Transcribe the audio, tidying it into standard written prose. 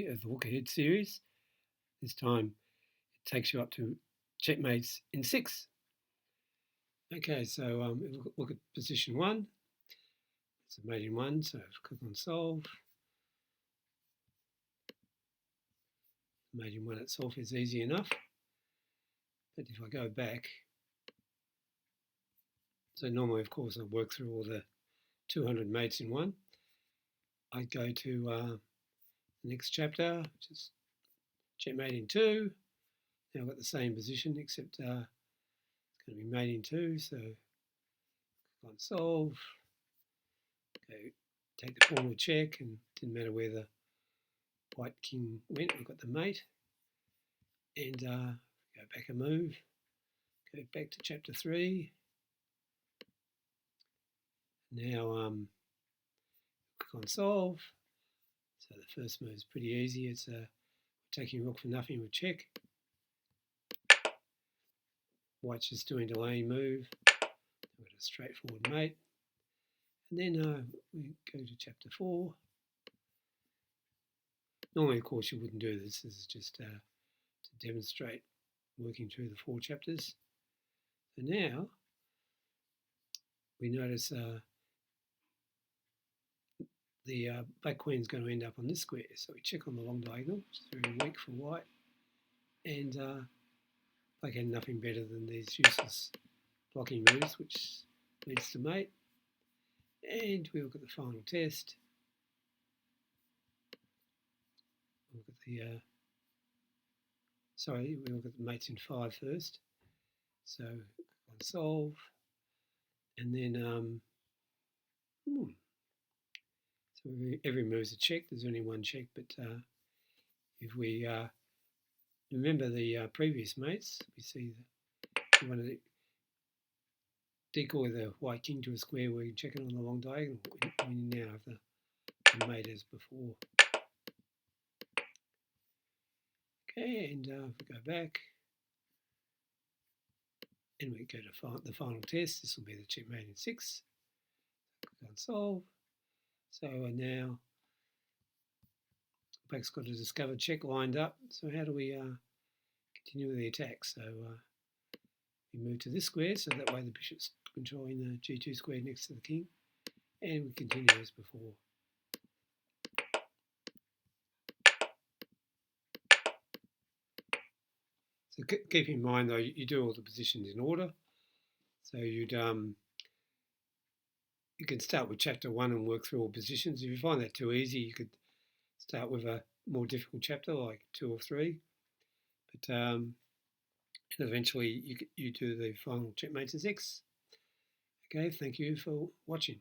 Of the Look Ahead series. This time it takes you up to checkmates in 6. Okay, so we'll look at position 1. It's a mate in 1, so click on solve. Mate in 1 itself is easy enough. But if I go back, so normally of course I work through all the 200 mates in 1. I go to the next chapter, which is checkmate in 2. Now I've got the same position except it's going to be mate in 2, so click on solve. Okay, take the formal check, and it didn't matter where the white king went, we've got the mate. And go back a move, go back to chapter 3. Now click on solve. So the first move is pretty easy. It's taking rook for nothing with check. White's just doing delaying move. We've got a straightforward mate. And then we go to chapter 4. Normally, of course, you wouldn't do this. This is just to demonstrate working through the 4 chapters. So now we notice the black queen is going to end up on this square. So we check on the long diagonal, which is very weak for white. And black had nothing better than these useless blocking moves, which leads to mate. And we look at the final test. We'll look at the we look at the mates in 5 first. So on solve, and then so every move is a check. There's only one check, but if we remember the previous mates, we see that we want to decoy the white king to a square where you check it on the long diagonal. We now have the mate as before. Okay, and if we go back and we go to the final test, this will be the checkmate in 6. Click on solve. So now black's got a discovered check lined up. So how do we continue with the attack? So we move to this square, so that way the bishop's controlling the g2 square next to the king, and we continue as before. So keep in mind though, you do all the positions in order. So you can start with chapter 1 and work through all positions. If you find that too easy, you could start with a more difficult chapter like 2 or 3. But and eventually you do the final checkmate in 6. Okay, thank you for watching.